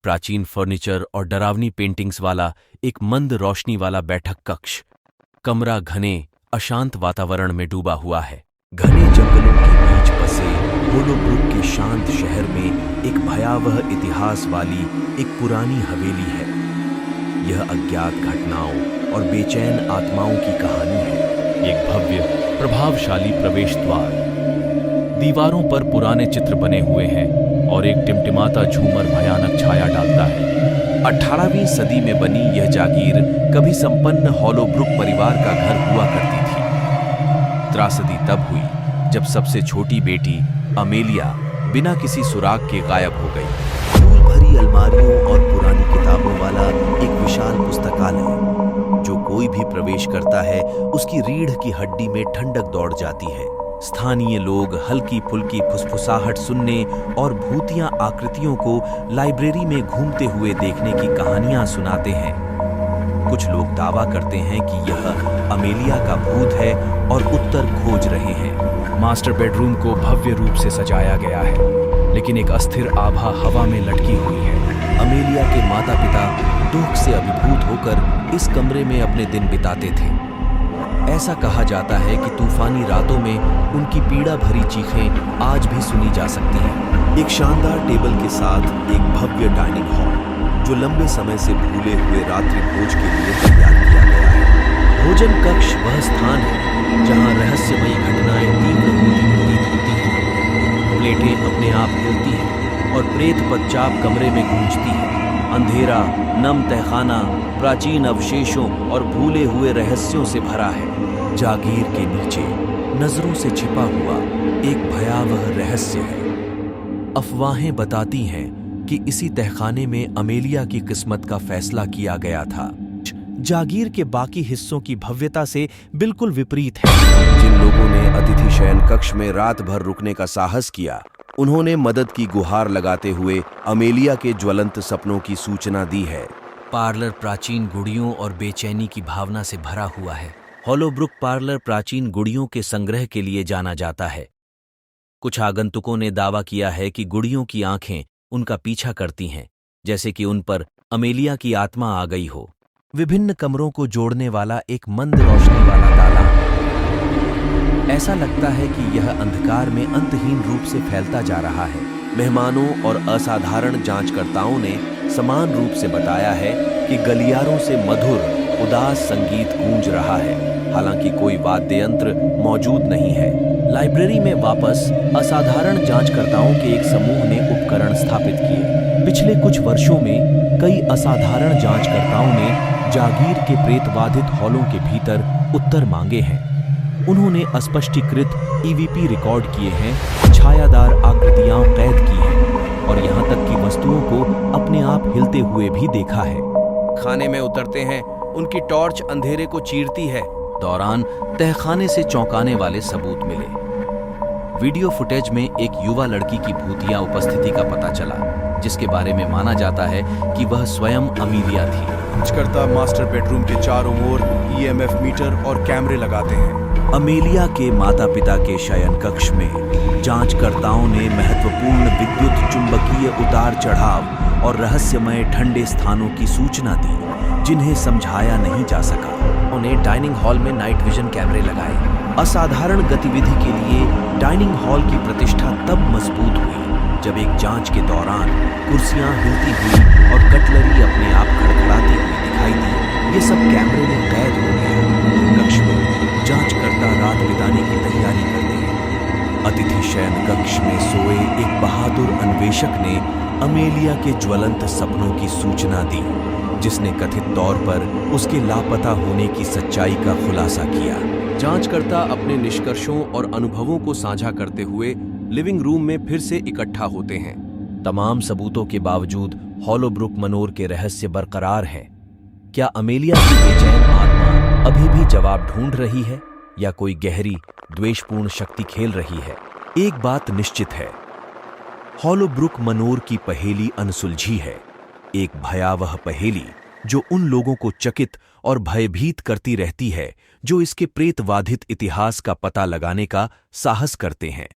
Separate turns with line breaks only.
प्राचीन फर्नीचर और डरावनी पेंटिंग्स वाला एक मंद रोशनी वाला बैठक कक्ष। कमरा घने अशांत वातावरण में डूबा हुआ है। घने जंगलों के बीच बसे होलोब्रुक के शांत शहर में एक भयावह इतिहास वाली एक पुरानी हवेली है। यह अज्ञात घटनाओं और बेचैन आत्माओं की कहानी है। एक भव्य प्रभावशाली प्रवेश द्वार, दीवारों पर पुराने चित्र बने हुए हैं और एक टिमटिमाता झूमर भयानक छाया डालता है। 18वीं सदी में बनी यह जागीर कभी संपन्न होलोब्रुक परिवार का घर हुआ करती थी। त्रासदी तब हुई जब सबसे छोटी बेटी अमेलिया बिना किसी सुराग के गायब हो गई। धूल भरी अलमारियों और पुरानी किताबों वाला एक विशाल पुस्तकालय, जो कोई भी प्रवेश करता है उसकी रीढ़ की हड्डी में ठंडक दौड़ जाती है। स्थानीय लोग हल्की फुल्की फुसफुसाहट सुनने और भूतिया आकृतियों को लाइब्रेरी में घूमते हुए देखने की कहानियां सुनाते हैं। कुछ लोग दावा करते हैं कि यह अमेलिया का भूत है और उत्तर खोज रहे हैं। मास्टर बेडरूम को भव्य रूप से सजाया गया है, लेकिन एक अस्थिर आभा हवा में लटकी हुई है। अमेलिया के माता पिता दुख से अभिभूत होकर इस कमरे में अपने दिन बिताते थे। ऐसा कहा जाता है कि तूफानी रातों में उनकी पीड़ा भरी चीखें आज भी सुनी जा सकती हैं। एक शानदार टेबल के साथ एक भव्य डाइनिंग हॉल, जो लंबे समय से भूले हुए रात्रि भोज के लिए तैयार किया गया है। भोजन कक्ष वह स्थान है जहां रहस्यमयी घटनाएं तीव्र प्रतीत होती हैं। प्लेटें अपने आप हिलती हैं और प्रेत पदचाप कमरे में गूंजती है। अंधेरा, नम तहखाना, प्राचीन अवशेषों और भूले हुए रहस्यों से भरा है। जागीर के नीचे नजरों से छिपा हुआ एक भयावह रहस्य है। अफवाहें बताती हैं कि इसी तहखाने में अमेलिया की किस्मत का फैसला किया गया था। जागीर के बाकी हिस्सों की भव्यता से बिल्कुल विपरीत है। जिन लोगों ने अतिथि शयन कक्ष में रात भर रुकने का साहस किया, उन्होंने मदद की गुहार लगाते हुए अमेलिया के ज्वलंत सपनों की सूचना दी है। पार्लर प्राचीन गुड़ियों और बेचैनी की भावना से भरा हुआ है। होलोब्रुक पार्लर प्राचीन गुड़ियों के संग्रह के लिए जाना जाता है। कुछ आगंतुकों ने दावा किया है कि गुड़ियों की आंखें उनका पीछा करती हैं, जैसे कि उन पर अमेलिया की आत्मा आ गई हो। विभिन्न कमरों को जोड़ने वाला एक मंद रोशनी वाला ताला, ऐसा लगता है कि यह अंधकार में अंतहीन रूप से फैलता जा रहा है। मेहमानों और असाधारण जांचकर्ताओं ने समान रूप से बताया है कि गलियारों से मधुर उदास संगीत गूंज रहा है, हालांकि कोई वाद्य यंत्र मौजूद नहीं है। लाइब्रेरी में वापस असाधारण जांचकर्ताओं के एक समूह ने उपकरण स्थापित किए। पिछले कुछ वर्षों में कई असाधारण जांचकर्ताओं ने जागीर के प्रेतबाधित हॉलों के भीतर उत्तर मांगे हैं। उन्होंने अस्पष्टीकृत ईवीपी रिकॉर्ड किए हैं, छायादार आकृतियां कैद की हैं और यहां तक कि वस्तुओं को अपने आप हिलते हुए भी देखा है। खाने में उतरते हैं, उनकी टॉर्च अंधेरे को चीरती है। दौरान तहखाने से चौंकाने वाले सबूत मिले। वीडियो फुटेज में एक युवा लड़की की भूतिया उपस्थिति का पता चला, जिसके बारे में माना जाता है कि वह स्वयं अमेलिया थी।
जांचकर्ता मास्टर बेडरूम के चारों ओर ईएमएफ मीटर और कैमरे लगाते हैं।
अमेलिया के माता पिता के शयन कक्ष में जांचकर्ताओं ने महत्वपूर्ण विद्युत चुंबकीय उतार चढ़ाव और रहस्यमय ठंडे स्थानों की सूचना दी, जिन्हें समझाया नहीं जा सका। उन्होंने डाइनिंग हॉल में नाइट विजन कैमरे लगाए। असाधारण गतिविधि के लिए डाइनिंग हॉल की प्रतिष्ठा तब मजबूत हुई जब एक जांच के दौरान कुर्सियां हिलती हुई और कटलरी अपने आप खड़खड़ाती हुई दिखाई दी। ये सब कैमरे में कैद हो गया। कक्ष में जांचकर्ता रात बिताने की तैयारी करते हैं। अतिथि शयन कक्ष में सोए एक बहादुर अन्वेषक ने अमेलिया के ज्वलंत सपनों की सूचना दी, जिसने कथित तौर पर उसके लापता होने की सच्चाई का खुलासा किया। जांचकर्ता अपने निष्कर्षों और अनुभवों को साझा करते हुए लिविंग रूम में फिर से इकट्ठा होते हैं। तमाम सबूतों के बावजूद होलोब्रुक मनोर के रहस्य बरकरार हैं। क्या अमेलिया की बेचैन आत्मा अभी भी जवाब ढूंढ रही है, या कोई गहरी द्वेषपूर्ण शक्ति खेल रही है? एक बात निश्चित है, होलोब्रुक मनोर की पहेली अनसुलझी है। एक भयावह पहेली जो उन लोगों को चकित और भयभीत करती रहती है जो इसके प्रेतवाधित इतिहास का पता लगाने का साहस करते हैं।